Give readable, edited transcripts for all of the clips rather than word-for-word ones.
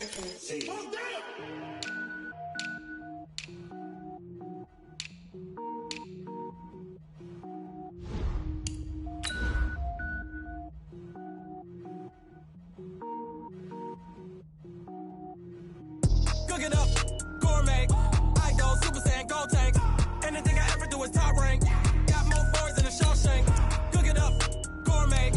Cook it up, gourmet. I go Super Saiyan, gold tank. Anything I ever do is top rank. Got more boards than a Shawshank. Cook it up, gourmet.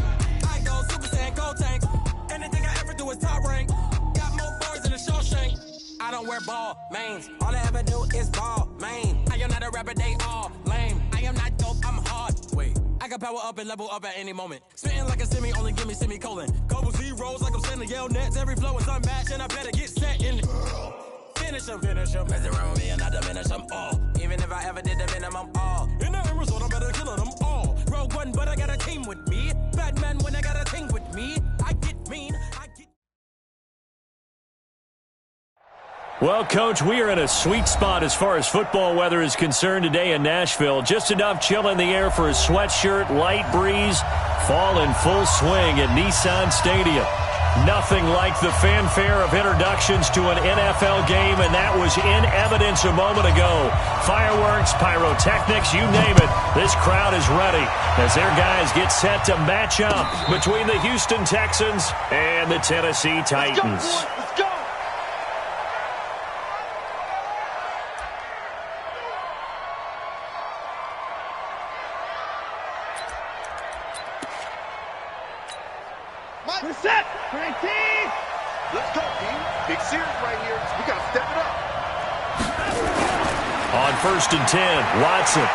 I go Super Saiyan, gold tank. Anything I ever do is top rank. Got more boards than a Shawshank. I don't wear ball mains. All I ever do is ball main. I am not a rapper, they all lame. I am not dope, I'm hard. Wait, I can power up and level up at any moment. Spitting like a semi, only give me semicolon. Couple zeros like I'm sending yell nets. Every flow is unmatched and I better get set in it. Finish them. Mess around with me and I diminish them all. Even if I ever did the minimum, all. In the end result, I'm better killing them all. Rogue One, but I got a team with me. Batman when I got a team with me. I get mean, I get... Well, Coach, we are in a sweet spot as far as football weather is concerned today in Nashville. Just enough chill in the air for a sweatshirt, light breeze, fall in full swing at Nissan Stadium. Nothing like the fanfare of introductions to an NFL game, and that was in evidence a moment ago. Fireworks, pyrotechnics, you name it. This crowd is ready as their guys get set to match up between the Houston Texans and the Tennessee Titans. Let's go! We're set! 19! Let's go, team. Big series right here. We got to step it up. On 1st and 10, Watson.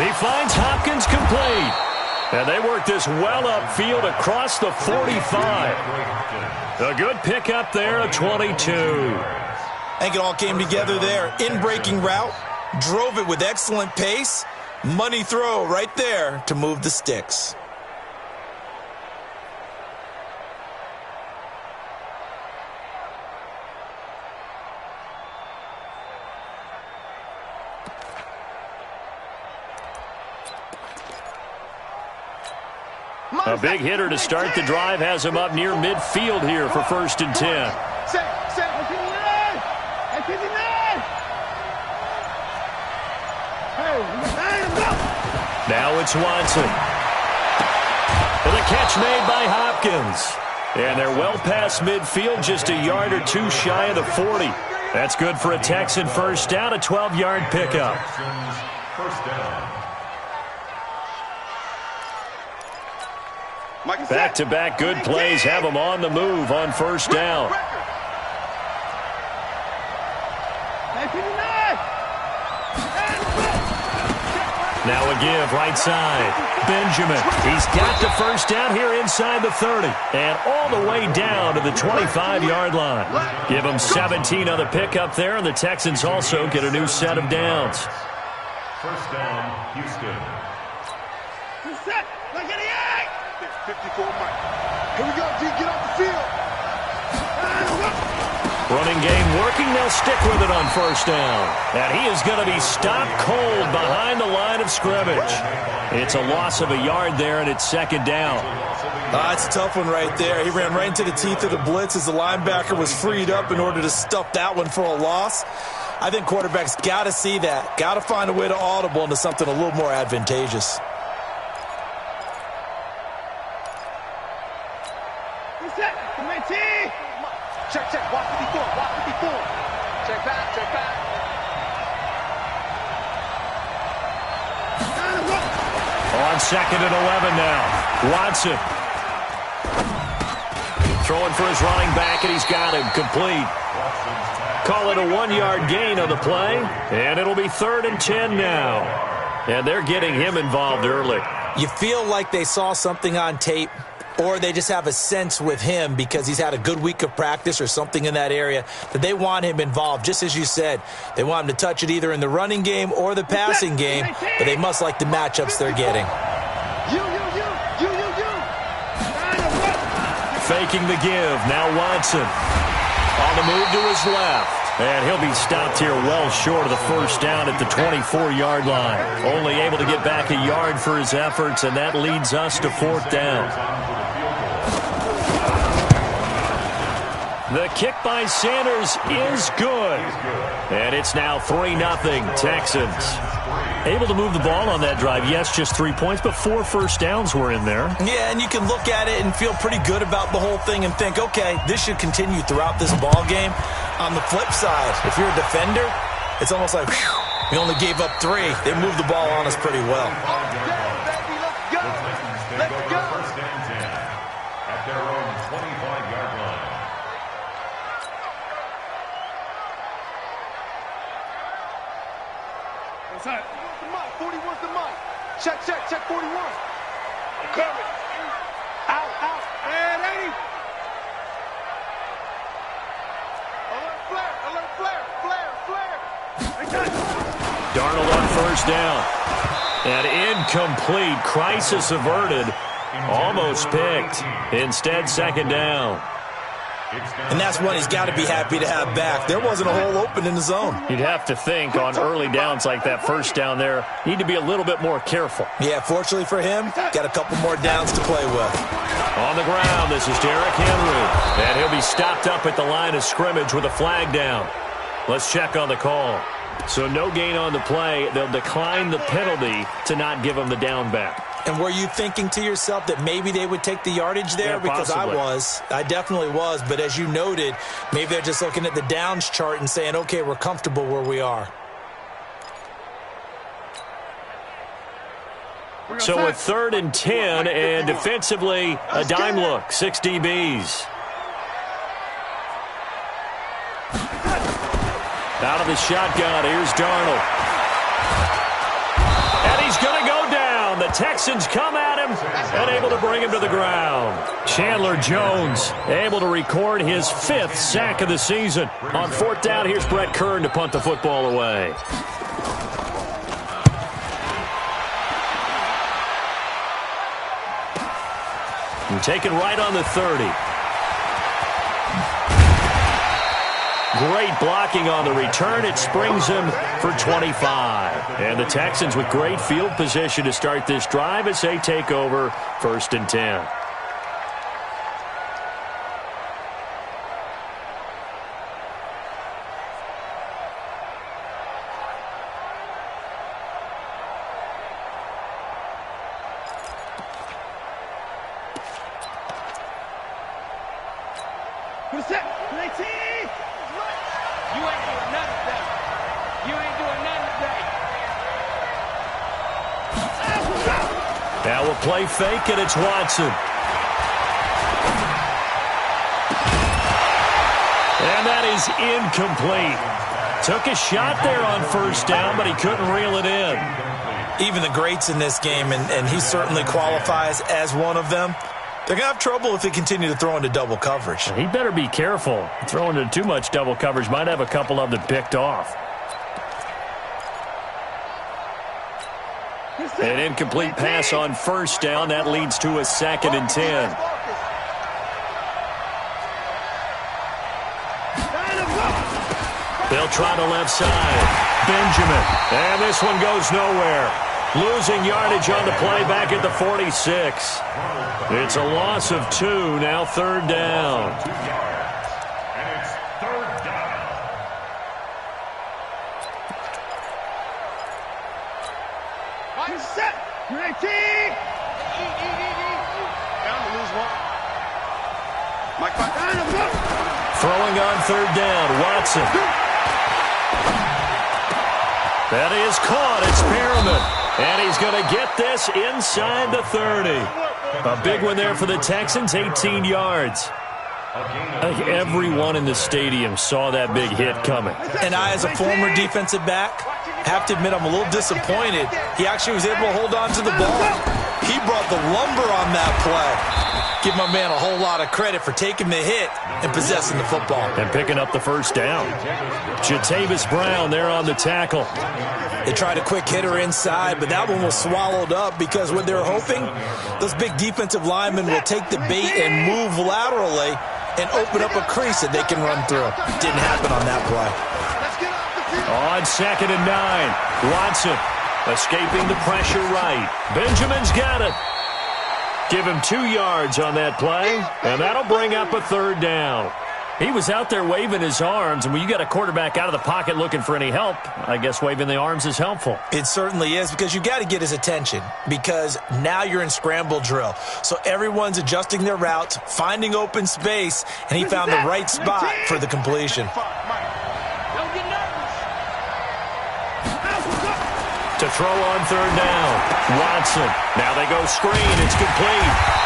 He finds Hopkins complete. And they work this well upfield across the 45. A good pickup there, a 22. I think it all came together there. In-breaking route, drove it with excellent pace. Money throw right there to move the sticks. A big hitter to start the drive has him up near midfield here for 1st and 10. Now it's Watson. And the catch made by Hopkins. And they're well past midfield, just a yard or two shy of the 40. That's good for a Texan first down, a 12-yard pickup. First down. Back-to-back good plays have them on the move on 1st down. Now a give right side. Benjamin. He's got the 1st down here inside the 30. And all the way down to the 25-yard line. Give them 17 on the pickup there, and the Texans also get a new set of downs. 1st down, Houston. 54 Mike. Here we go, D. Get off the field. Running game working. They'll stick with it on 1st down. And he is going to be stopped cold behind the line of scrimmage. It's a loss of a yard there, and it's 2nd down. It's a tough one right there. He ran right into the teeth of the blitz as the linebacker was freed up in order to stuff that one for a loss. I think quarterbacks got to see that. Got to find a way to audible into something a little more advantageous. Check, walk 54, walk 54. Check back. On 2nd and 11 now. Watson. Throwing for his running back, and he's got him complete. Call it a 1-yard gain on the play, and it'll be 3rd and 10 now. And they're getting him involved early. You feel like they saw something on tape, or they just have a sense with him because he's had a good week of practice or something in that area that they want him involved. Just as you said, they want him to touch it either in the running game or the passing game, but they must like the matchups they're getting. Faking the give. Now Watson on the move to his left. And he'll be stopped here well short of the 1st down at the 24-yard line. Only able to get back a yard for his efforts, and that leads us to 4th down. The kick by Sanders is good. And it's now 3-0 Texans. Able to move the ball on that drive. Yes, just 3 points, but 4 first downs were in there. Yeah, and you can look at it and feel pretty good about the whole thing and think, okay, this should continue throughout this ball game. On the flip side, if you're a defender, it's almost like, whew, we only gave up 3. They moved the ball on us pretty well. First and 10 at their own 25-yard line. What's that? 41's the mic. Check 41. I'm coming. Out. And 80. Alert flare. Darnold on first down. And incomplete. Crisis averted. Almost picked. Instead, second down. And that's one he's got to be happy to have back. There wasn't a hole open in the zone. You'd have to think on early downs like that first down there, need to be a little bit more careful. Yeah, fortunately for him, got a couple more downs to play with. On the ground, this is Derrick Henry. And he'll be stopped up at the line of scrimmage with a flag down. Let's check on the call. So no gain on the play. They'll decline the penalty to not give him the down back. And were you thinking to yourself that maybe they would take the yardage there? Yeah, because possibly. I definitely was. But as you noted, maybe they're just looking at the downs chart and saying, okay, we're comfortable where we are. So a 3rd and 10, and defensively, a dime look. 6 DBs. Out of the shotgun, here's Darnold. And he's going to go down. The Texans come at him and able to bring him to the ground. Chandler Jones able to record his 5th sack of the season. On 4th down, here's Brett Kern to punt the football away. And taken right on the 30. Great blocking on the return. It springs him for 25. And the Texans with great field position to start this drive as they take over 1st and 10. What's that? You ain't doing nothing today. You ain't doing nothing today. Now we'll play fake, and it's Watson. And that is incomplete. Took a shot there on 1st down, but he couldn't reel it in. Even the greats in this game, and he certainly qualifies as one of them, they're going to have trouble if they continue to throw into double coverage. He better be careful. Throwing into too much double coverage might have a couple of them picked off. An incomplete pass on 1st down. That leads to a 2nd and 10. They'll try the left side. Benjamin. And this one goes nowhere. Losing yardage on the play back at the 46. It's a loss of 2, now 3rd down. And it's 3rd down. Set. Ready. Down to lose one. Mike, Throwing on 3rd down, Watson. That is caught. It's Perriman. And he's going to get this inside the 30. A big one there for the Texans, 18 yards. I think everyone in the stadium saw that big hit coming. And I, as a former defensive back, have to admit I'm a little disappointed. He actually was able to hold on to the ball. He brought the lumber on that play. Give my man a whole lot of credit for taking the hit and possessing the football. And picking up the 1st down. Jatavis Brown there on the tackle. They tried a quick hitter inside, but that one was swallowed up because what they're hoping, those big defensive linemen will take the bait and move laterally and open up a crease that they can run through. Didn't happen on that play. On 2nd and 9, Watson escaping the pressure right. Benjamin's got it. Give him 2 yards on that play, and that'll bring up a 3rd down. He was out there waving his arms, and when you got a quarterback out of the pocket looking for any help, I guess waving the arms is helpful. It certainly is, because you got to get his attention, because now you're in scramble drill. So everyone's adjusting their routes, finding open space, and he found the right spot for the completion. To throw on third down, Watson. Now they go screen. It's complete.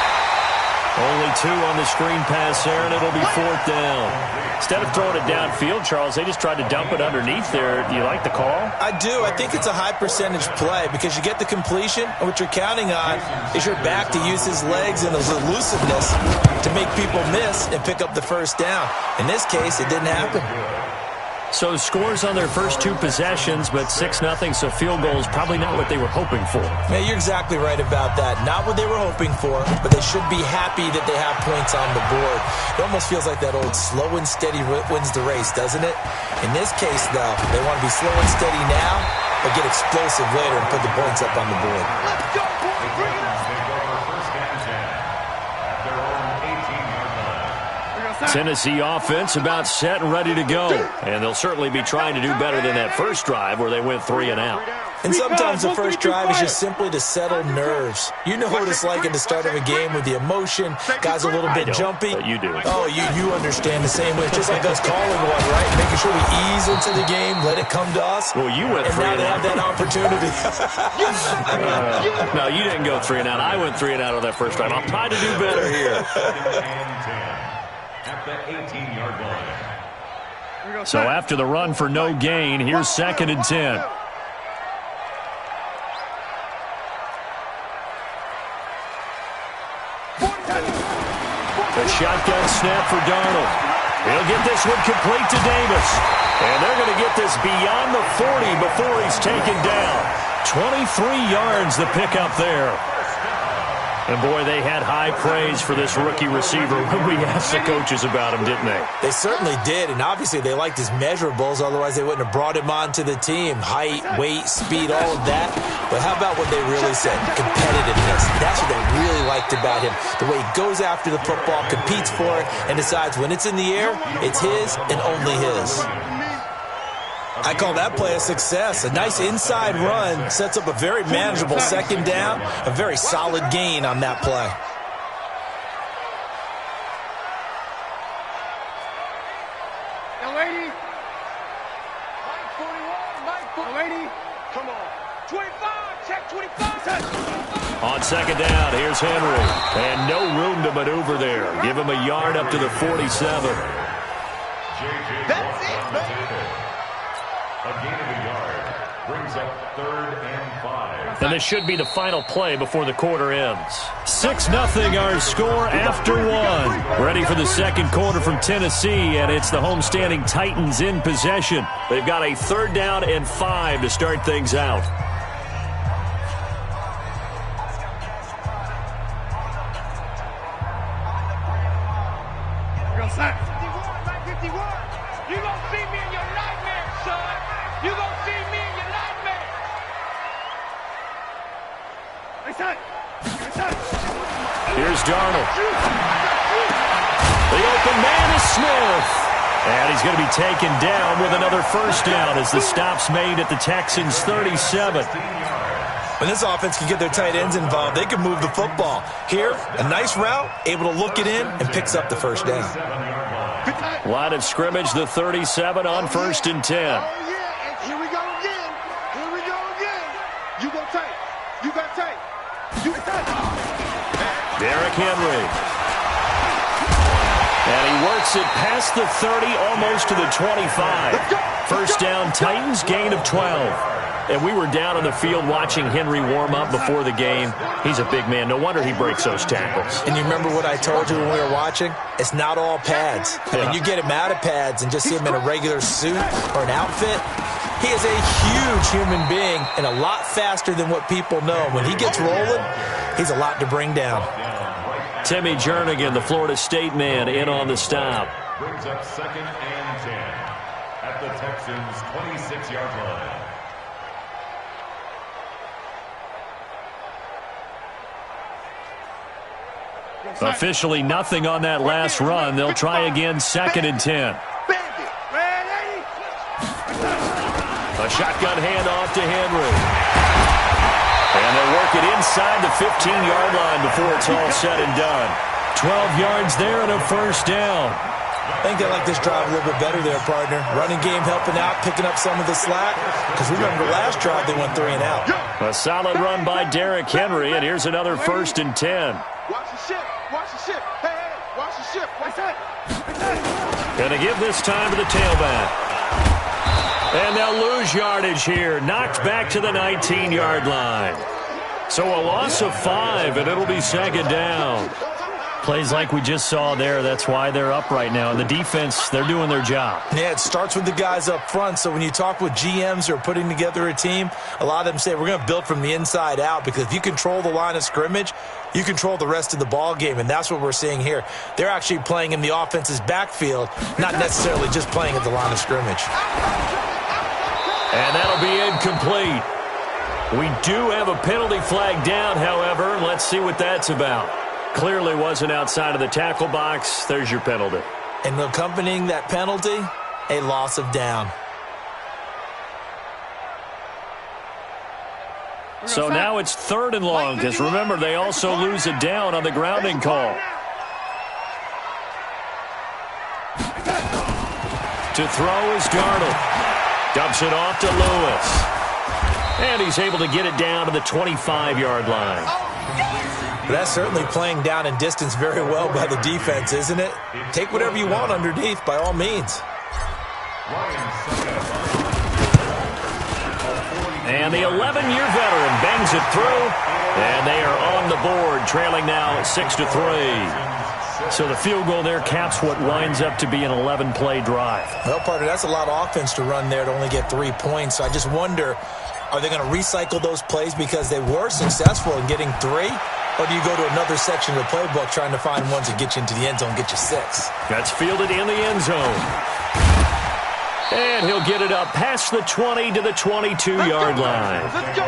Only 2 on the screen pass there, and it'll be 4th down. Instead of throwing it downfield, Charles, they just tried to dump it underneath there. Do you like the call? I do. I think it's a high-percentage play because you get the completion, and what you're counting on is your back to use his legs and his elusiveness to make people miss and pick up the first down. In this case, it didn't happen. So scores on their first 2 possessions, but 6-0, so field goal is probably not what they were hoping for. Yeah, you're exactly right about that. Not what they were hoping for, but they should be happy that they have points on the board. It almost feels like that old slow and steady wins the race, doesn't it? In this case, though, they want to be slow and steady now, but get explosive later and put the points up on the board. Let's go, boys. Bring it up. Tennessee offense about set and ready to go. And they'll certainly be trying to do better than that first drive where they went 3 and out. And sometimes the first drive is just simply to settle nerves. You know what it's like at the start of a game with the emotion. Guys a little bit jumpy. But you do. Oh, you understand the same way. It's just like us calling one, right? Making sure we ease into the game, let it come to us. Well, you went 3 and and now out. they have that opportunity. No, you didn't go 3 and out. I went 3 and out on that first drive. I'll try to do better here. At the 18-yard line. So after the run for no gain, here's 2nd and 10. The shotgun snap for Darnold. He'll get this one complete to Davis. And they're going to get this beyond the 40 before he's taken down. 23 yards the pickup there. And, boy, they had high praise for this rookie receiver when we asked the coaches about him, didn't they? They certainly did, and obviously they liked his measurables. Otherwise, they wouldn't have brought him onto the team. Height, weight, speed, all of that. But how about what they really said? Competitiveness. That's what they really liked about him. The way he goes after the football, competes for it, and decides when it's in the air, it's his and only his. I call that play a success. A nice inside run sets up a very manageable 2nd down, a very solid gain on that play. Young lady. Mike 41, Mike 41. Lady, come on. 25, check 25. On 2nd down, here's Henry. And no room to maneuver there. Give him a yard up to the 47. That's it, man. A gain of a yard brings up 3rd and 5. And this should be the final play before the quarter ends. 6-0 our score after 1. Ready for the second quarter from Tennessee, and it's the homestanding Titans in possession. They've got a 3rd down and 5 to start things out. You gonna see me in your nightmare, son. You gonna see me in your nightmare. Here's Darnold. The open man is Smith. And he's going to be taken down with another first down as the stop's made at the Texans' 37. When this offense can get their tight ends involved, they can move the football. Here, a nice route, able to look it in, and picks up the first down. Line of scrimmage, the 37 on 1st and 10. Oh, yeah, and here we go again. Here we go again. You go tight. You got tight. You tight. Derrick Henry. And he works it past the 30, almost to the 25. First down, Titans, gain of 12. And we were down on the field watching Henry warm up before the game. He's a big man. No wonder he breaks those tackles. And you remember what I told you when we were watching? It's not all pads. When you get him out of pads and just see him in a regular suit or an outfit, he is a huge human being and a lot faster than what people know. When he gets rolling, he's a lot to bring down. Timmy Jernigan, the Florida State man, in on the stop. Brings up 2nd and 10 at the Texans' 26-yard line. Officially nothing on that last run. They'll try again, 2nd and 10. A shotgun handoff to Henry. And they'll work it inside the 15-yard line before it's all said and done. 12 yards there and a first down. I think they like this drive a little bit better there, partner. Running game helping out, picking up some of the slack. Because remember, the last drive they went 3 and out. A solid run by Derrick Henry, and here's another 1st and 10. Watch the ship. Watch the ship. Hey, watch the ship. Watch that. Gonna give this time to the tailback. And they'll lose yardage here. Knocked back to the 19-yard line. So a loss of 5, and it'll be 2nd down. Plays like we just saw there. That's why they're up right now. And the defense, they're doing their job. Yeah, it starts with the guys up front. So when you talk with GMs who are putting together a team, a lot of them say we're going to build from the inside out, because if you control the line of scrimmage, you control the rest of the ball game, and that's what we're seeing here. They're actually playing in the offense's backfield, not necessarily just playing at the line of scrimmage. And that'll be incomplete. We do have a penalty flag down, however. Let's see what that's about. Clearly wasn't outside of the tackle box. There's your penalty. And accompanying that penalty, a loss of down. So now it's 3rd and long, because remember, they also lose a down on the grounding call. To throw is Darnold. Dumps it off to Lewis. And he's able to get it down to the 25-yard line. But that's certainly playing down and distance very well by the defense, isn't it? Take whatever you want underneath, by all means. And the 11-year veteran bangs it through. And they are on the board, trailing now 6-3. So the field goal there caps what winds up to be an 11-play drive. Well, partner, that's a lot of offense to run there to only get 3 points. So I just wonder, are they going to recycle those plays because they were successful in getting 3? Or do you go to another section of the playbook trying to find ones that get you into the end zone, get you 6? That's fielded in the end zone. And he'll get it up past the 20 to the 22-yard line. Let's go.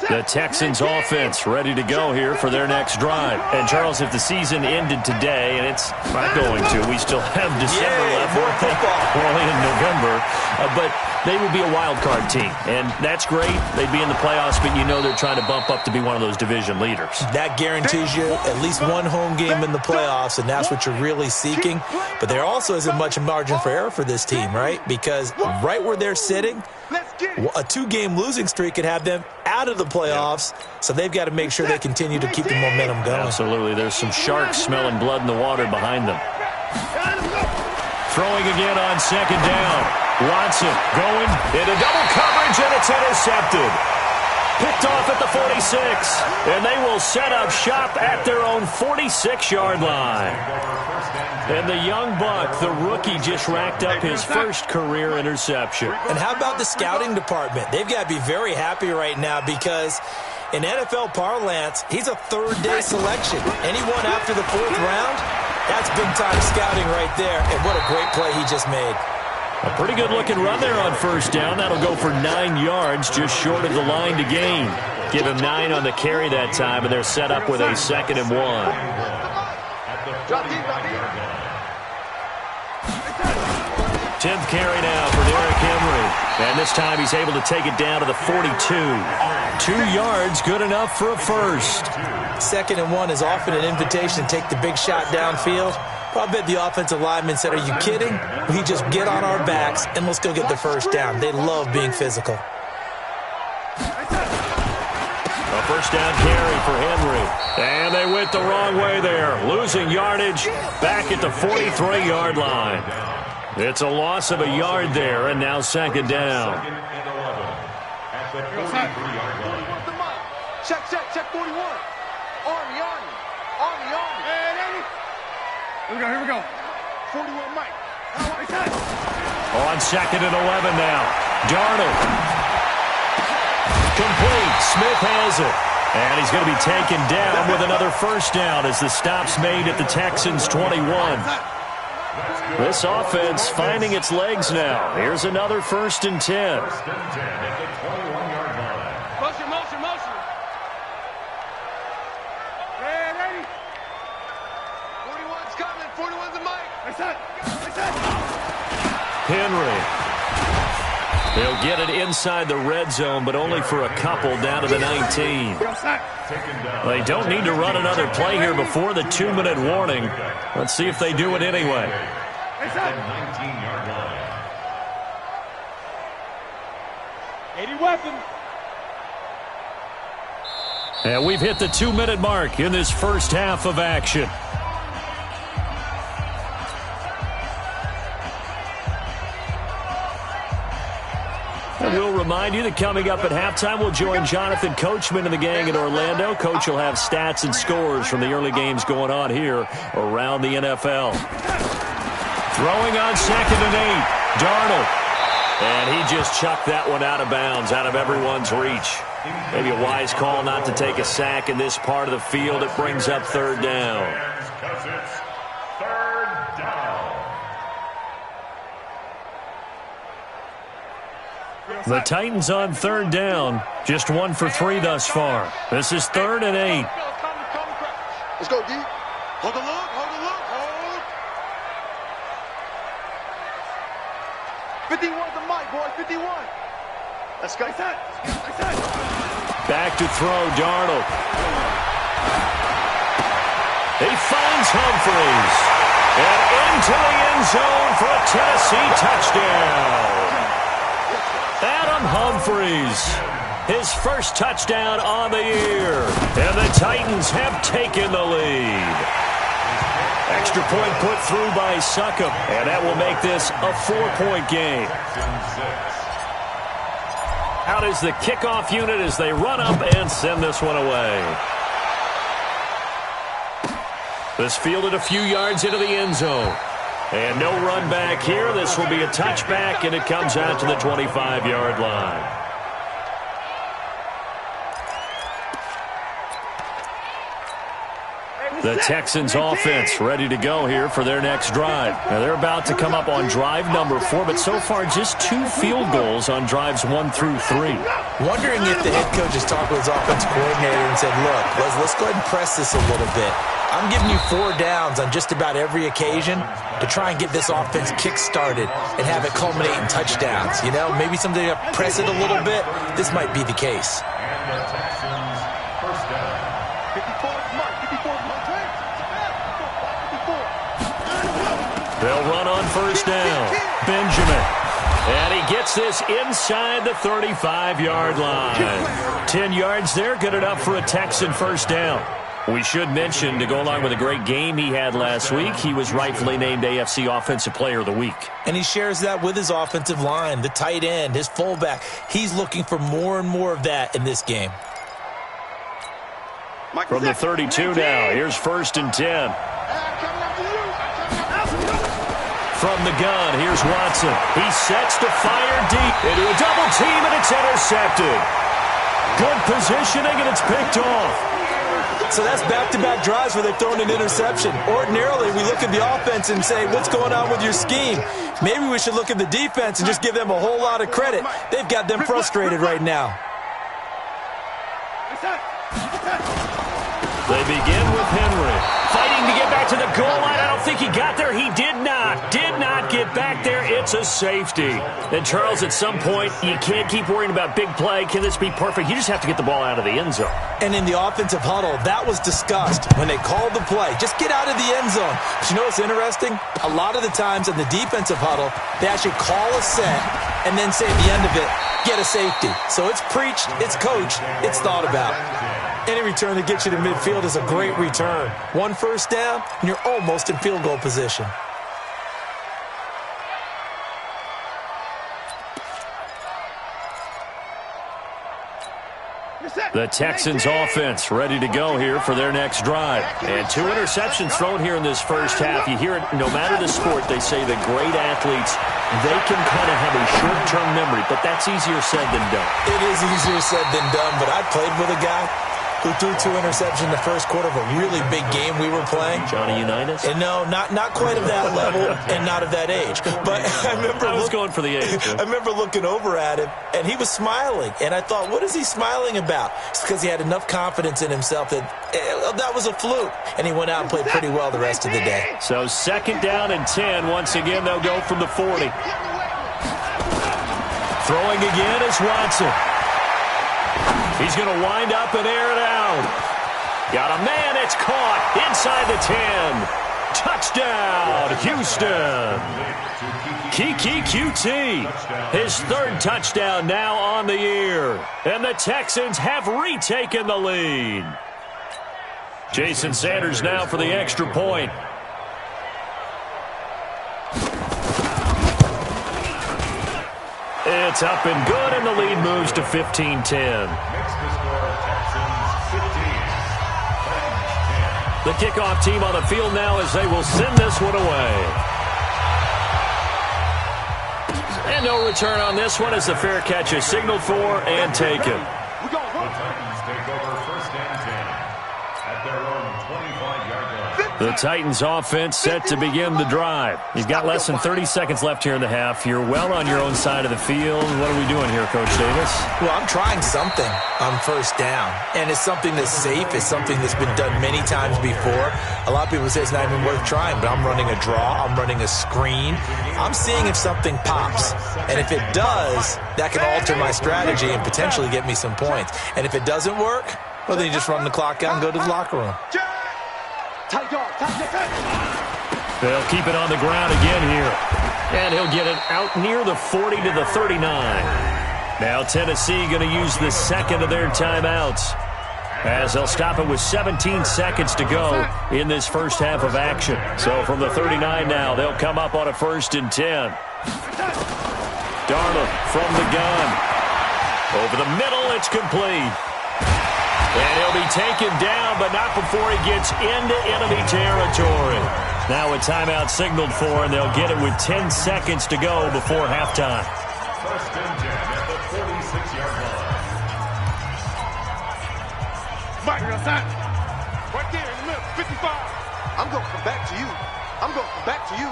The Texans offense ready to go here for their next drive. And, Charles, if the season ended today, and it's not going to, we still have December left. We're only in November. But they would be a wild card team. And that's great. They'd be in the playoffs, but you know they're trying to bump up to be one of those division leaders. That guarantees you at least one home game in the playoffs, and that's what you're really seeking. But there also isn't much margin for error for this team, right? Because right where they're sitting, a 2-game losing streak could have them out of the playoffs, so they've got to make sure they continue to keep the momentum going. Absolutely. There's some sharks smelling blood in the water behind them. Throwing again on 2nd down. Watson going into double coverage, and it's intercepted. Picked off at the 46, and they will set up shop at their own 46-yard line. And the young buck, the rookie, just racked up his first career interception. And how about the scouting department? They've got to be very happy right now because in NFL parlance, he's a 3rd-day selection. Anyone after the 4th round, that's big-time scouting right there. And what a great play he just made. A pretty good-looking run there on 1st down. That'll go for 9 yards, just short of the line to gain. Give him 9 on the carry that time, and they're set up with a 2nd and 1. 10th carry now for Derrick Henry. And this time he's able to take it down to the 42. 2 yards, good enough for a first. 2nd and 1 is often an invitation to take the big shot downfield. I bet the offensive lineman said, are you kidding? We just get on our backs and let's go get the first down. They love being physical. A first down carry for Henry. And they went the wrong way there. Losing yardage back at the 43-yard line. It's a loss of a yard there, and now 2nd down. Check 41. Army. Here we go. 41 Mike. On 2nd and 11 now. Darnold. Complete. Smith has it. And he's going to be taken down with another first down as the stop's made at the Texans' 21. This offense finding its legs now. Here's another 1st and 10. First and 10 at the 21-yard line. Motion. Ready. 41's coming. 41's the mic. That's it. Henry. They'll get it inside the red zone, but only for a couple down to the 19. They don't need to run another play here before the 2-minute warning. Let's see if they do it anyway. At the 19-yard line. 80 weapon. And we've hit the 2-minute mark in this first half of action. And we'll remind you that coming up at halftime, we'll join Jonathan Coachman and the gang in Orlando. Coach will have stats and scores from the early games going on here around the NFL. Throwing on 2nd and 8, Darnold. And he just chucked that one out of bounds, out of everyone's reach. Maybe a wise call not to take a sack in this part of the field. It brings up 3rd down. Because it's 3rd down. The Titans on 3rd down. Just 1 for 3 thus far. This is 3rd and 8. Let's go, D. Hold the look. 51's the mic, boy. 51. Let's go. Back to throw, Darnold. He finds Humphries. And into the end zone for a Tennessee touchdown. Adam Humphries, his first touchdown on the year. And the Titans have taken the lead. Extra point put through by Succop. And that will make this a 4-point game. Out is the kickoff unit as they run up and send this one away. This fielded a few yards into the end zone. And no run back here. This will be a touchback, and it comes out to the 25-yard line. The Texans offense ready to go here for their next drive. Now they're about to come up on drive number 4, but so far just 2 field goals on drives 1 through 3. Wondering if the head coach has talked with his offense coordinator and said, look, let's go ahead and press this a little bit. I'm giving you 4 downs on just about every occasion to try and get this offense kick-started and have it culminate in touchdowns. You know, maybe something to press it a little bit. This might be the case. And the Texans first down. 54's Mike. 54's Mike. They'll run on first down. Benjamin. And he gets this inside the 35-yard line. 10 yards there, good enough for a Texan first down. We should mention, to go along with a great game he had last week, he was rightfully named AFC Offensive Player of the Week. And he shares that with his offensive line, the tight end, his fullback. He's looking for more and more of that in this game. From the 32 now, here's 1st and 10. From the gun, here's Watson. He sets to fire deep into a double team, and it's intercepted. Good positioning, and it's picked off. So that's back-to-back drives where they've thrown an interception. Ordinarily, we look at the offense and say, what's going on with your scheme? Maybe we should look at the defense and just give them a whole lot of credit. They've got them frustrated right now. They begin with Henry. Fighting to get back to the goal line. I don't think he got there. He did not get back there. It's a safety. And, Charles, at some point, you can't keep worrying about big play. Can this be perfect? You just have to get the ball out of the end zone. And in the offensive huddle, that was discussed when they called the play. Just get out of the end zone. But you know what's interesting? A lot of the times in the defensive huddle, they actually call a set and then say at the end of it, get a safety. So it's preached, it's coached, it's thought about. Any return that gets you to midfield is a great return. 1 first down, and you're almost in field goal position. The Texans offense ready to go here for their next drive. And 2 interceptions thrown here in this first half. You hear it, no matter the sport, they say the great athletes, they can kind of have a short-term memory, but that's easier said than done. It is easier said than done, but I played with a guy. who threw 2 interceptions in the first quarter of a really big game we were playing. Johnny Unitas? And no, not quite of that level and not of that age. But I was going for the age. I remember looking over at him, and he was smiling. And I thought, what is he smiling about? It's because he had enough confidence in himself that that was a fluke. And he went out and played pretty well the rest of the day. So 2nd down and 10. Once again, they'll go from the 40. Throwing again is Watson. He's going to wind up and air it out. Got a man. It's caught inside the 10. Touchdown, Houston. Kiki QT, his 3rd touchdown now on the year. And the Texans have retaken the lead. Jason Sanders now for the extra point. It's up and good, and the lead moves to 15-10. The kickoff team on the field now as they will send this one away. And no return on this one as the fair catch is signaled for and taken. The Titans take over 1st and 10 at their own 25-yard line. The Titans offense set to begin the drive. You've got less than 30 seconds left here in the half. You're well on your own side of the field. What are we doing here, Coach Davis? Well, I'm trying something on 1st down, and it's something that's safe. It's something that's been done many times before. A lot of people say it's not even worth trying, but I'm running a draw. I'm running a screen. I'm seeing if something pops, and if it does, that can alter my strategy and potentially get me some points. And if it doesn't work, well, then you just run the clock out and go to the locker room. They'll keep it on the ground again here. And he'll get it out near the 40 to the 39. Now Tennessee going to use the 2nd of their timeouts, as they'll stop it with 17 seconds to go in this first half of action. So from the 39 now, they'll come up on a 1st and 10. Darnold from the gun. Over the middle, it's complete. And he'll be taken down, but not before he gets into enemy territory. Now a timeout signaled for, and they'll get it with 10 seconds to go before halftime. 1st and 10 at the 46-yard line. Mike, right there in the middle, 55. I'm going to come back to you. I'm going to come back to you.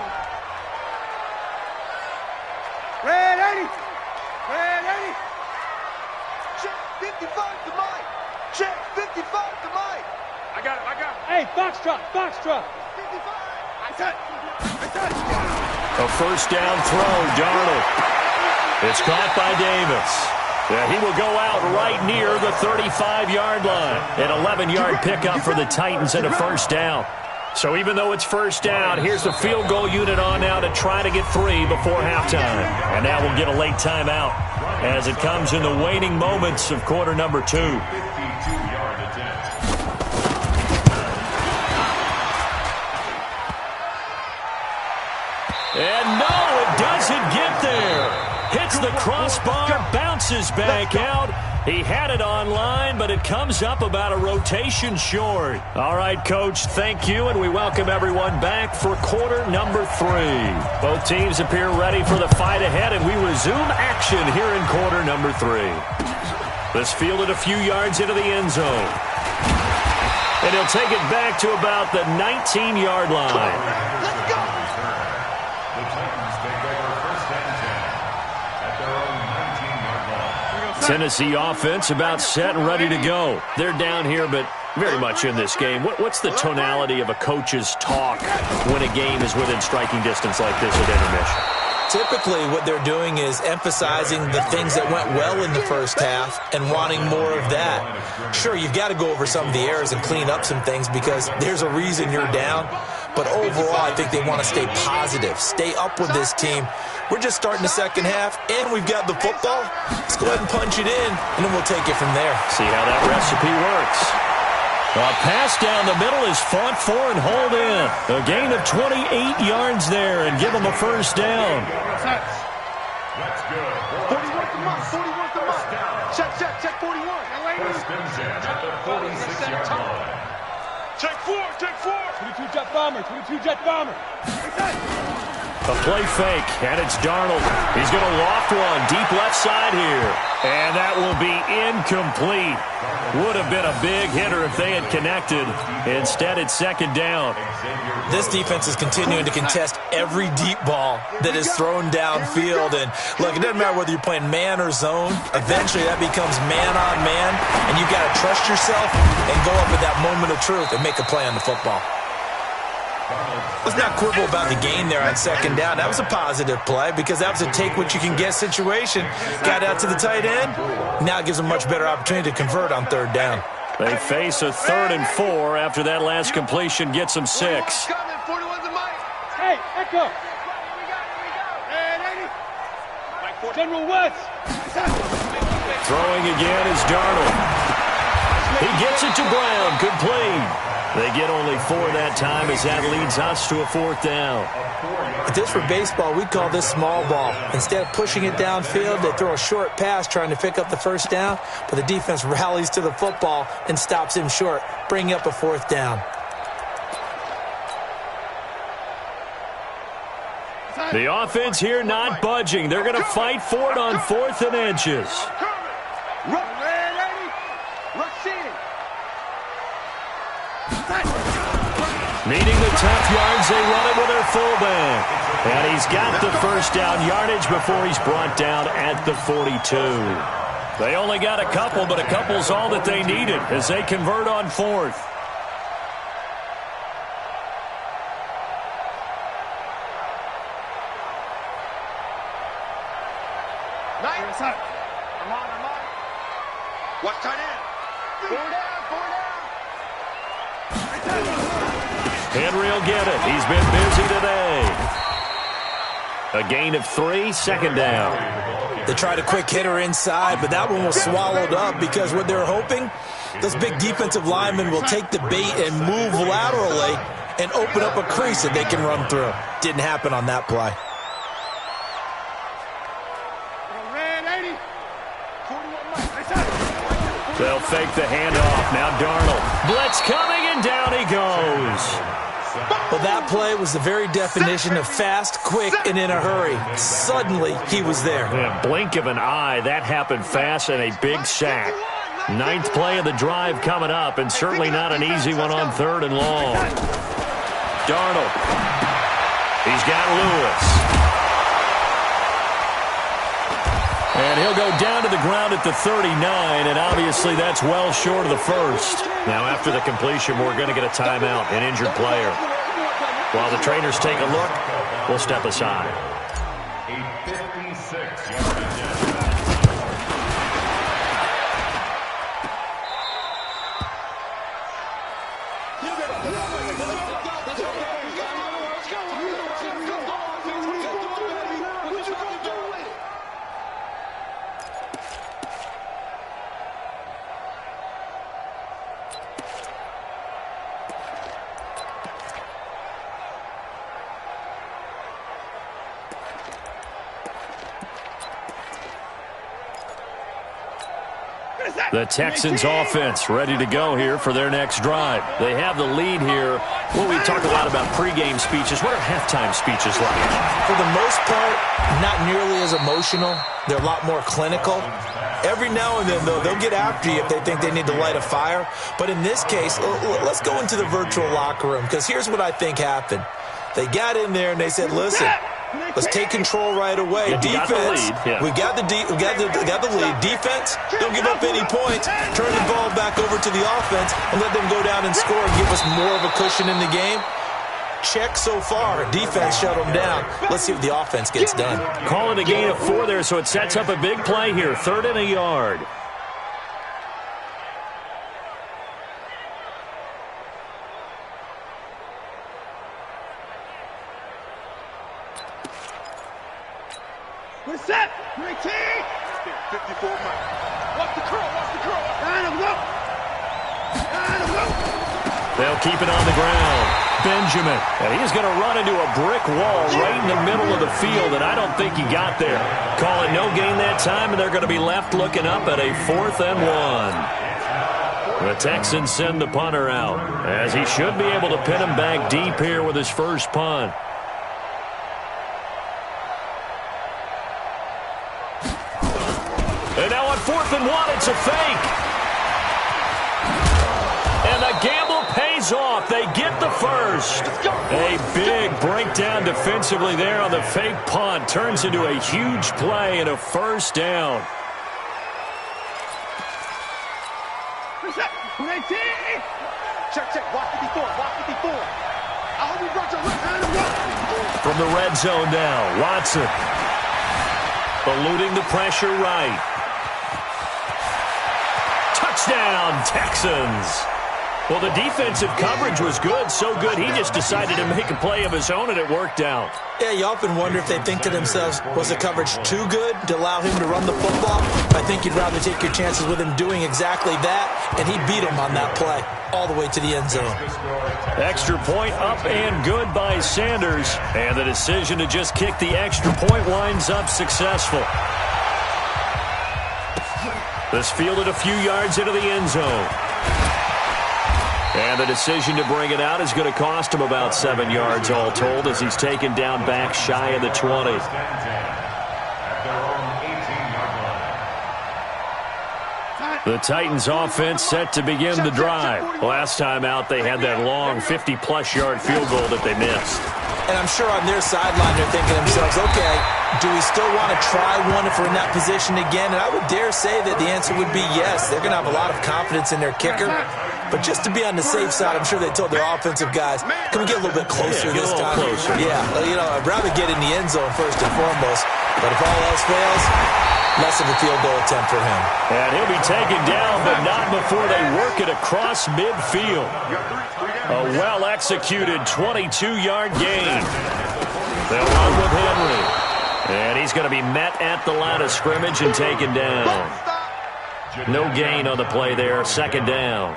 Red 80. Red 80. Check 55 to Mike. Check 55 to Mike. I got it. Hey, Foxtrot. 55. I touch. A 1st down throw, Darnold. It's caught by Davis. Yeah, he will go out right near the 35-yard line. An 11-yard pickup for the Titans and a 1st down. So even though it's 1st down, here's the field goal unit on now to try to get 3 before halftime. And now we'll get a late timeout as it comes in the waning moments of quarter number 2. 52-yard attempt. And no, it doesn't get there. Hits the crossbar, bounces back out. He had it online, but it comes up about a rotation short. All right, Coach, thank you, and we welcome everyone back for quarter number 3. Both teams appear ready for the fight ahead, and we resume action here in quarter number 3. This fielded a few yards into the end zone. And he'll take it back to about the 19-yard line. Let's go. The Titans take over 1st and 10 at their own 19-yard line. Tennessee offense about set and ready to go. They're down here, but very much in this game. What's the tonality of a coach's talk when a game is within striking distance like this at intermission? Typically, what they're doing is emphasizing the things that went well in the first half and wanting more of that. Sure, you've got to go over some of the errors and clean up some things because there's a reason you're down. But overall, I think they want to stay positive, stay up with this team. We're just starting the second half, and we've got the football. Let's go ahead and punch it in, and then we'll take it from there. See how that recipe works. A pass down the middle is fought for and hauled in. A gain of 28 yards there and give them a 1st down. That's good. 41's the mark. 41's the mark. Check 41. 1st and 10 at the 46-yard line. Check 4. 22 jet bomber. A play fake, and it's Darnold. He's going to loft one deep left side here. And that will be incomplete. Would have been a big hitter if they had connected. Instead, it's second down. This defense is continuing to contest every deep ball that is thrown downfield. And, look, it doesn't matter whether you're playing man or zone. Eventually, that becomes man-on-man, and you've got to trust yourself and go up at that moment of truth and make a play on the football. Let's not quibble about the gain there on second down. That was a positive play because that was a take-what-you-can-get situation. Got out to the tight end. Now it gives them a much better opportunity to convert on third down. They face a 3rd and 4 after that last completion gets them 6. Hey, Echo. General West. Throwing again is Darnold. He gets it to Brown. Complete. They get only 4 that time as that leads us to a 4th down. If this were baseball, we'd call this small ball. Instead of pushing it downfield, they throw a short pass trying to pick up the first down, but the defense rallies to the football and stops him short, bringing up a 4th down. The offense here not budging. They're going to fight for it on 4th and inches. Needing the tough yards, they run it with their fullback. And he's got the first down yardage before he's brought down at the 42. They only got a couple, but a couple's all that they needed as they convert on 4th. I'm on. Watch tight end. 4 down. Henry will get it. He's been busy today. A gain of 3, second down. They tried a quick hitter inside, but that one was swallowed up because what they're hoping, those big defensive linemen will take the bait and move laterally and open up a crease that they can run through. Didn't happen on that play. They'll fake the handoff. Now Darnold. Blitz coming, and down he goes. Well, that play was the very definition of fast, quick, and in a hurry. Suddenly, he was there. In a blink of an eye, that happened fast and a big sack. 9th play of the drive coming up, and certainly not an easy one on 3rd and long. Darnold. He's got Lewis. And he'll go down to the ground at the 39, and obviously that's well short of the first. Now after the completion, we're going to get a timeout, an injured player. While the trainers take a look, we'll step aside. A 56-yard The Texans offense ready to go here for their next drive. They have the lead here. Well, we talk a lot about pregame speeches. What are halftime speeches like? For the most part, not nearly as emotional. They're a lot more clinical. Every now and then, though, they'll get after you if they think they need to light a fire. But in this case, let's go into the virtual locker room, because here's what I think happened. They got in there and they said, listen, let's take control right away. Defense, we got the lead. Defense, don't give up any points. Turn the ball back over to the offense and let them go down and score and give us more of a cushion in the game. Check so far. Defense shut them down. Let's see what the offense gets done. Call it a gain of 4 there, so it sets up a big play here. 3rd and a yard. We're set. We're 54 miles. Watch the curl. They'll keep it on the ground. Benjamin. And he's going to run into a brick wall right in the middle of the field, and I don't think he got there. Call it no gain that time, and they're going to be left looking up at a 4th and 1. The Texans send the punter out, as he should be able to pin him back deep here with his first punt. And now a a fake. And the gamble pays off. They get the first. A big breakdown defensively there on the fake punt. Turns into a huge play and a first down. Check. Walk 54. I hope you brought your left hand and walk. From the red zone now, Watson. Eluding the pressure right. Touchdown, Texans. Well, the defensive coverage was good, so good he just decided to make a play of his own, and it worked out. Yeah, you often wonder if they think to themselves, was the coverage too good to allow him to run the football? I think you'd rather take your chances with him doing exactly that, and he beat him on that play all the way to the end zone. Extra point up and good by Sanders, and the decision to just kick the extra point winds up successful. This fielded a few yards into the end zone. And the decision to bring it out is going to cost him about 7 yards all told as he's taken down back shy of the 20. The Titans offense set to begin the drive. Last time out, they had that long 50-plus yard field goal that they missed. And I'm sure on their sideline they're thinking to themselves, okay, do we still want to try one if we're in that position again? And I would dare say that the answer would be yes. They're going to have a lot of confidence in their kicker. But just to be on the safe side, I'm sure they told their offensive guys, can we get a little bit closer this time? Closer. Yeah, I'd rather get in the end zone first and foremost. But if all else fails, less of a field goal attempt for him. And he'll be taken down, but not before they work it across midfield. A well-executed 22-yard gain. They'll run with Henry. And he's going to be met at the line of scrimmage and taken down. No gain on the play there. Second down.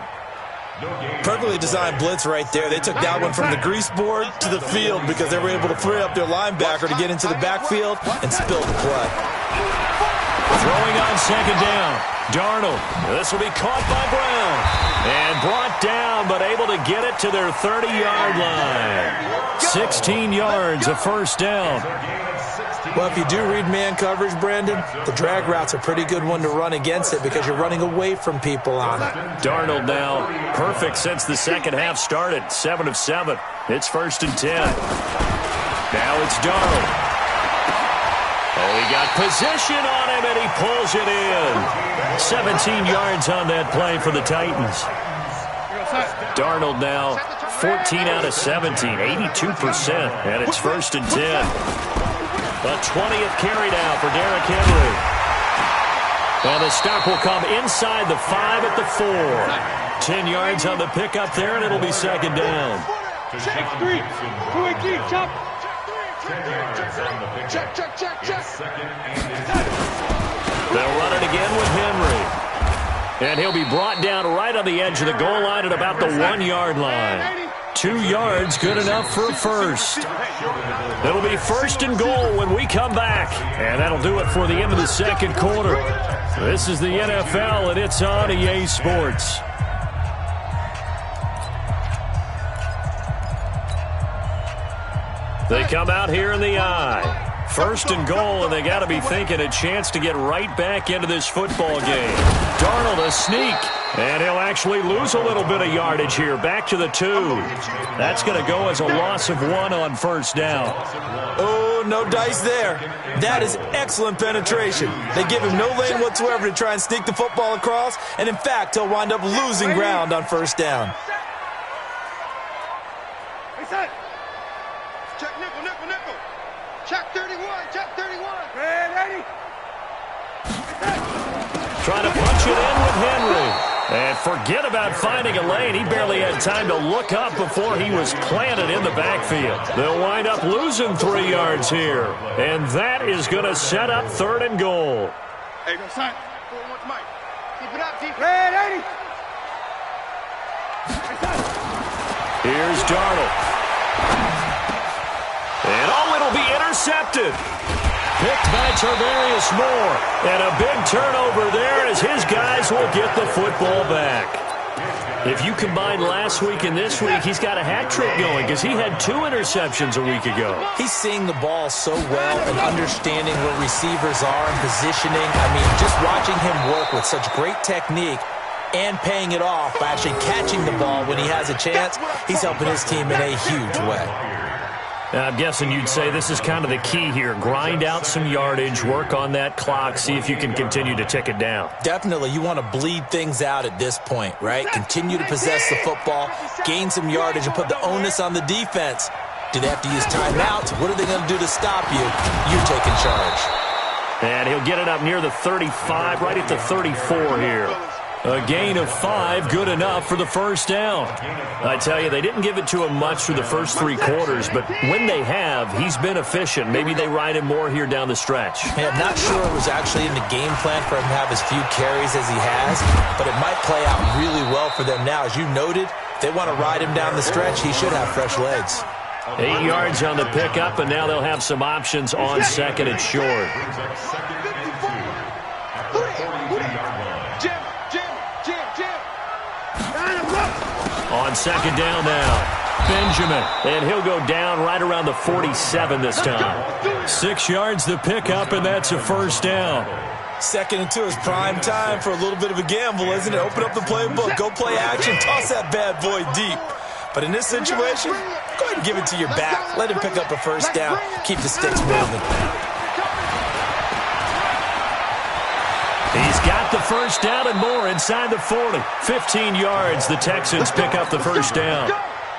Perfectly designed blitz right there. They took that one from the grease board to the field because they were able to free up their linebacker to get into the backfield and spill the play. Throwing on second down. Darnold. This will be caught by Brown. And brought down, but able to get it to their 30-yard line. 16 yards, a first down. Well, if you do read man coverage, Brandon, the drag route's a pretty good one to run against it because you're running away from people on it. Darnold now perfect since the second half started. 7 of 7. It's 1st and 10. Now it's Darnold. Oh, he got position on him, and he pulls it in. 17 yards on that play for the Titans. Darnold now 14 out of 17, 82%, and it's 1st and 10. The 20th carry now for Derrick Henry. And the stop will come inside the 5 at the 4. 10 yards on the pickup there, and it'll be second down. Check 3. 2-18, chop. Check. They'll run it again with Henry. And he'll be brought down right on the edge of the goal line at about the 1-yard line. 2 yards, good enough for a first. It'll be 1st and goal when we come back. And that'll do it for the end of the second quarter. This is the NFL, and it's on EA Sports. They come out here in the eye. 1st and goal, and they got to be thinking a chance to get right back into this football game. Darnold a sneak, and he'll actually lose a little bit of yardage here. Back to the 2. That's going to go as a loss of 1 on 1st down. Oh, no dice there. That is excellent penetration. They give him no lane whatsoever to try and sneak the football across, and in fact, he'll wind up losing ground on 1st down. Check nickel. Check 31. Red 80. Trying to punch it in with Henry. And forget about finding a lane. He barely had time to look up before he was planted in the backfield. They'll wind up losing 3 yards here. And that is going to set up 3rd and goal. Hey, go sign. Mike. Keep it up, deep. Red 80. Here's Darnold. And it'll be intercepted. Picked by Tarvarius Moore. And a big turnover there as his guys will get the football back. If you combine last week and this week, he's got a hat trick going because he had 2 interceptions a week ago. He's seeing the ball so well and understanding where receivers are and positioning. I mean, just watching him work with such great technique and paying it off by actually catching the ball when he has a chance, he's helping his team in a huge way. Now, I'm guessing you'd say this is kind of the key here. Grind out some yardage, work on that clock, see if you can continue to tick it down. Definitely. You want to bleed things out at this point, right? Continue to possess the football, gain some yardage, and put the onus on the defense. Do they have to use timeouts? What are they going to do to stop you? You're taking charge. And he'll get it up near the 35, right at the 34 here. A gain of 5, good enough for the first down. I tell you, they didn't give it to him much through the first 3 quarters, but when they have, he's been efficient. Maybe they ride him more here down the stretch. Hey, I'm not sure it was actually in the game plan for him to have as few carries as he has, but it might play out really well for them now. As you noted, if they want to ride him down the stretch, he should have fresh legs. 8 yards on the pickup, and now they'll have some options on second and short. On second down now, Benjamin, and he'll go down right around the 47 this time. 6 yards the pickup, and that's a first down. 2nd and 2 is prime time for a little bit of a gamble, isn't it? Open up the playbook, go play action, toss that bad boy deep. But in this situation, go ahead and give it to your back. Let him pick up a first down. Keep the sticks moving. He's got the first down and more inside the 40. 15 yards, the Texans pick up the first down.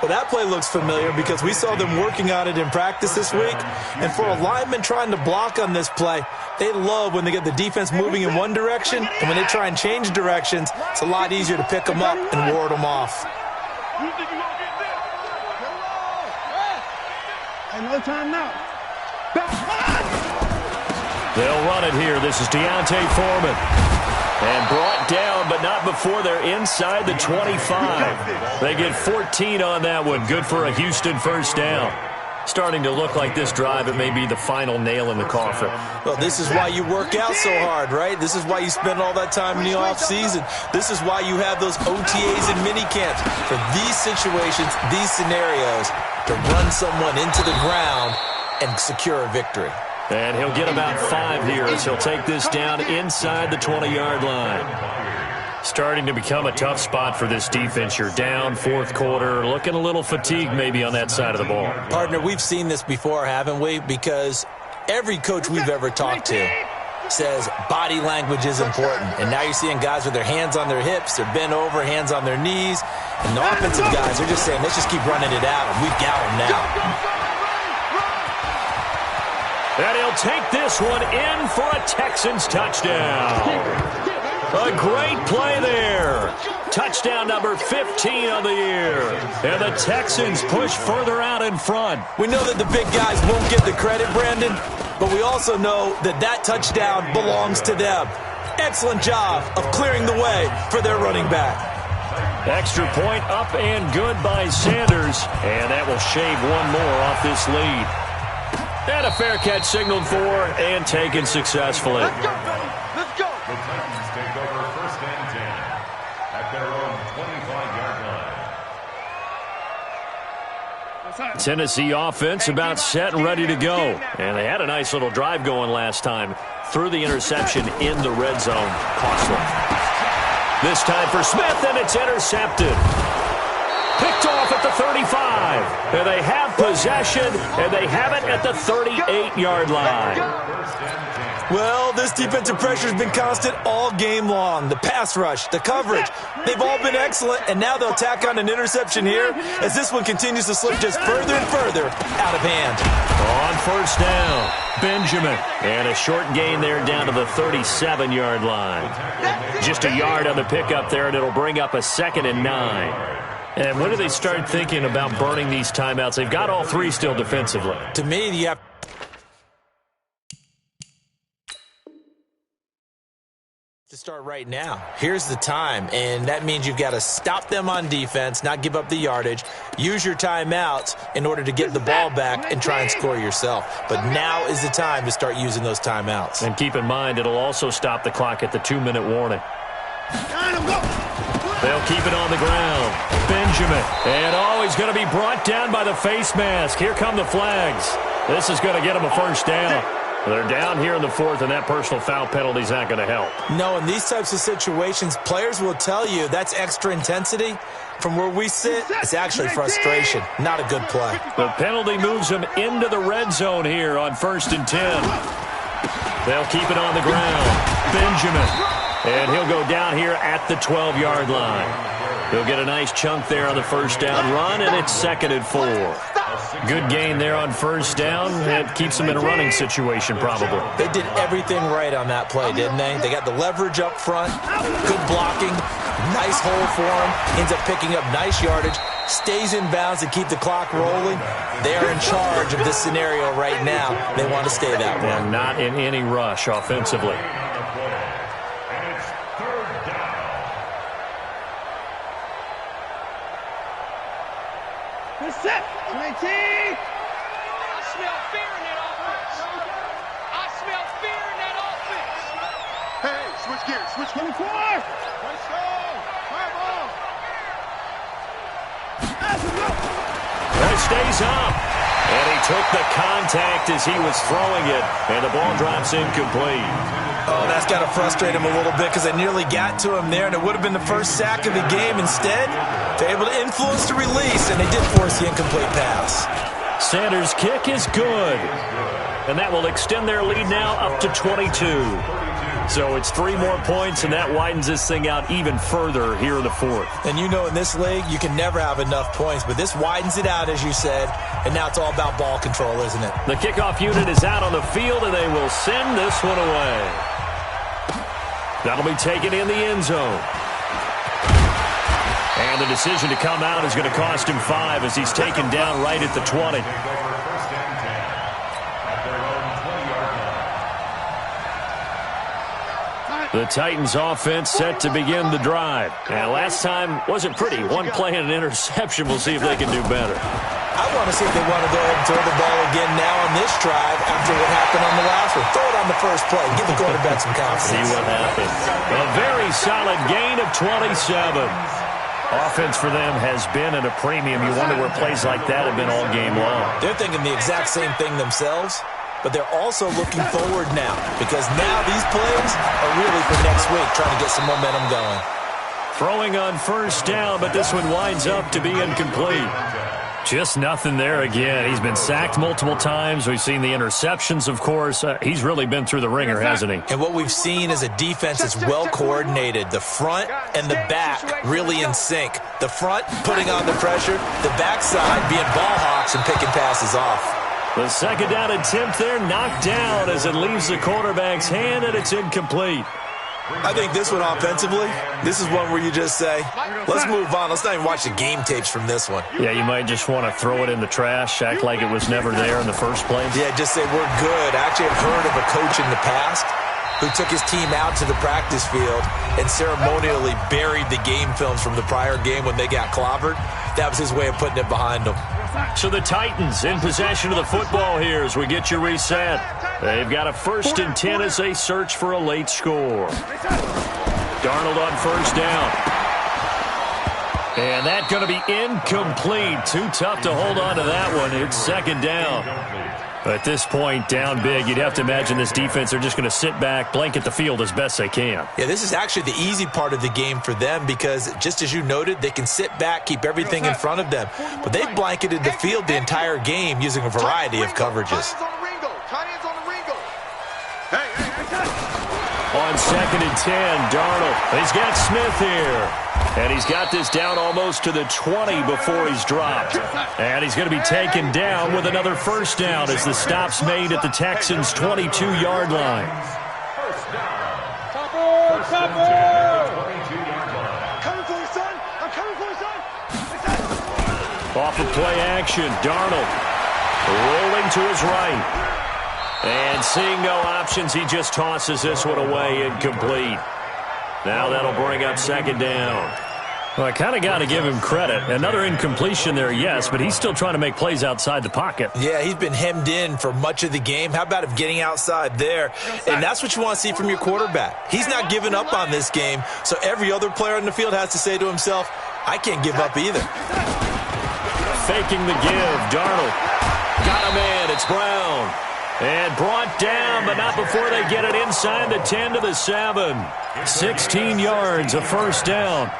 Well, that play looks familiar because we saw them working on it in practice this week. And for a lineman trying to block on this play, they love when they get the defense moving in one direction. And when they try and change directions, it's a lot easier to pick them up and ward them off. No time now. They'll run it here. This is Deontay Foreman. And brought down, but not before they're inside the 25. They get 14 on that one. Good for a Houston first down. Starting to look like this drive, it may be the final nail in the coffin. Well, this is why you work out so hard, right? This is why you spend all that time in the offseason. This is why you have those OTAs and mini camps. For these situations, these scenarios, to run someone into the ground and secure a victory. And he'll get about 5 here as he'll take this down inside the 20-yard line. Starting to become a tough spot for this defense. You're down 4th quarter, looking a little fatigued maybe on that side of the ball. Partner, we've seen this before, haven't we? Because every coach we've ever talked to says body language is important. And now you're seeing guys with their hands on their hips, they're bent over, hands on their knees. And the offensive guys are just saying, let's just keep running it out, and we've got them now. And he'll take this one in for a Texans touchdown. A great play there. Touchdown number 15 on the year. And the Texans push further out in front. We know that the big guys won't get the credit, Brandon, but we also know that that touchdown belongs to them. Excellent job of clearing the way for their running back. Extra point up and good by Sanders. And that will shave one more off this lead. And a fair catch signaled for and taken successfully. Let's go, baby. Let's go. The Titans take over 1st and 10 at their own 25-yard line. Tennessee offense about set and ready to go. And they had a nice little drive going last time. Threw the interception in the red zone. Costly. This time for Smith, and it's intercepted. Picked off at the 35. And they have possession, and they have it at the 38-yard line. Well, this defensive pressure has been constant all game long. The pass rush, the coverage, they've all been excellent, and now they'll tack on an interception here as this one continues to slip just further and further out of hand. On first down, Benjamin. And a short gain there down to the 37-yard line. Just a yard on the pickup there, and it'll bring up a 2nd and 9. And when do they start thinking about burning these timeouts? They've got all 3 still defensively. To me, you have to start right now. Here's the time, and that means you've got to stop them on defense, not give up the yardage, use your timeouts in order to get the ball back and try and score yourself. But now is the time to start using those timeouts. And keep in mind, it'll also stop the clock at the 2-minute warning. Go. They'll keep it on the ground. Benjamin. And he's going to be brought down by the face mask. Here come the flags. This is going to get him a first down. They're down here in the fourth, and that personal foul penalty is not going to help. No, in these types of situations, players will tell you that's extra intensity. From where we sit, it's actually frustration. Not a good play. The penalty moves him into the red zone here on 1st and 10. They'll keep it on the ground. Benjamin. And he'll go down here at the 12-yard line. He'll get a nice chunk there on the first down run, and it's 2nd and 4. Good gain there on first down. It keeps them in a running situation, probably. They did everything right on that play, didn't they? They got the leverage up front, good blocking, nice hole for him, ends up picking up nice yardage, stays in bounds to keep the clock rolling. They are in charge of this scenario right now. They want to stay that way. And not in any rush offensively. Set. 20. I smell fear in that offense. I smell fear in that offense. Hey, switch gears. Switch 24. Let's go. Fire ball. He stays up. And he took the contact as he was throwing it. And the ball drops incomplete. Oh, that's got to frustrate him a little bit because they nearly got to him there, and it would have been the first sack of the game. Instead, they're able to influence the release, and they did force the incomplete pass. Sanders' kick is good. And that will extend their lead now up to 22. So it's 3 more points, and that widens this thing out even further here in the fourth. And you know in this league, you can never have enough points, but this widens it out, as you said, and now it's all about ball control, isn't it? The kickoff unit is out on the field, and they will send this one away. That'll be taken in the end zone. And the decision to come out is going to cost him 5 as he's taken down right at the 20. The Titans offense set to begin the drive. And last time wasn't pretty. One play and an interception. We'll see if they can do better. I want to see if they want to go ahead and throw the ball again now on this drive after what happened on the last one. Throw it on the first play. Give the quarterback some confidence. See what happens. A very solid gain of 27. Offense for them has been at a premium. You wonder where plays like that have been all game long. They're thinking the exact same thing themselves, but they're also looking forward now because now these plays are really for next week, trying to get some momentum going. Throwing on first down, but this one winds up to be incomplete. Just nothing there again. He's been sacked multiple times. We've seen the interceptions, of course. He's really been through the ringer, hasn't he? And what we've seen is a defense that's well coordinated. The front and the back really in sync. The front putting on the pressure, the backside being ball hawks and picking passes off. The second down attempt there knocked down as it leaves the quarterback's hand, and it's incomplete. I think this one offensively, this is one where you just say, let's move on. Let's not even watch the game tapes from this one. Yeah, you might just want to throw it in the trash, act like it was never there in the first place. Yeah, just say we're good. I actually have heard of a coach in the past who took his team out to the practice field and ceremonially buried the game films from the prior game when they got clobbered. That was his way of putting it behind them. So the Titans in possession of the football here as we get you reset. They've got a 1st and 10 as they search for a late score. Darnold on first down. And that's going to be incomplete. Too tough to hold on to that one. It's 2nd down. At this point, down big, you'd have to imagine this defense, they're just going to sit back, blanket the field as best they can. Yeah, this is actually the easy part of the game for them because, just as you noted, they can sit back, keep everything in front of them. But they've blanketed the field the entire game using a variety of coverages. On 2nd and 10, Darnold. He's got Smith here. And he's got this down almost to the 20 before he's dropped. And he's going to be taken down with another first down as the stop's made at the Texans' 22-yard line. Coming for you, son. I'm coming for you, son. Off of play action, Darnold rolling to his right. And seeing no options, he just tosses this one away incomplete. Now that'll bring up 2nd down. Well, I kind of got to give him credit. Another incompletion there, yes, but he's still trying to make plays outside the pocket. Yeah, he's been hemmed in for much of the game. How about him getting outside there? And that's what you want to see from your quarterback. He's not giving up on this game, so every other player on the field has to say to himself, I can't give up either. Faking the give, Darnold. Got a man, it's Brown. And brought down, but not before they get it inside the 10 to the 7. 16 yards, a first down.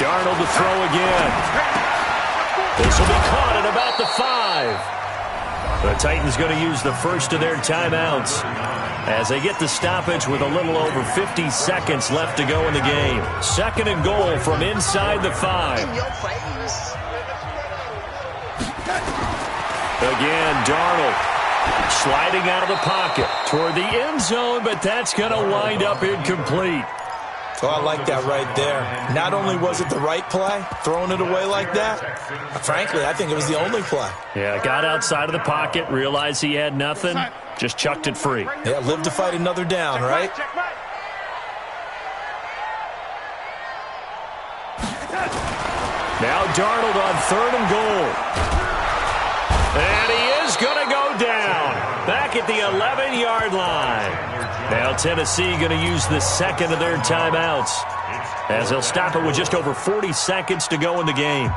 Darnold to throw again. This will be caught at about the 5. The Titans going to use the first of their timeouts as they get the stoppage with a little over 50 seconds left to go in the game. 2nd and goal from inside the 5. Again, Darnold sliding out of the pocket toward the end zone, but that's going to wind up incomplete. Oh, I like that right there. Not only was it the right play, throwing it away like that, frankly, I think it was the only play. Yeah, got outside of the pocket, realized he had nothing, just chucked it free. Yeah, live to fight another down, right? Now Darnold on 3rd and goal. And he is going to go down back at the 11-yard line. Now Tennessee going to use the 2nd of their timeouts as they'll stop it with just over 40 seconds to go in the game.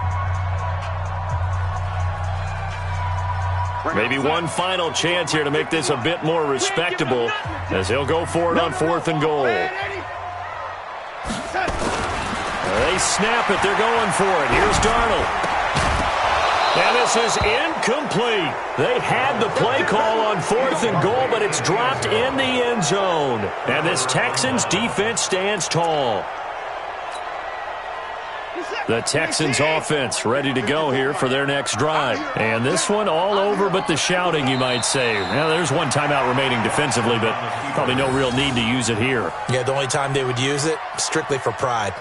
Maybe one final chance here to make this a bit more respectable as they'll go for it on 4th and goal. They snap it. They're going for it. Here's Darnold. And this is incomplete. They had the play call on 4th and goal, but it's dropped in the end zone. And this Texans defense stands tall. The Texans offense ready to go here for their next drive. And this one all over but the shouting, you might say. Now, there's one timeout remaining defensively, but probably no real need to use it here. Yeah, the only time they would use it, strictly for pride.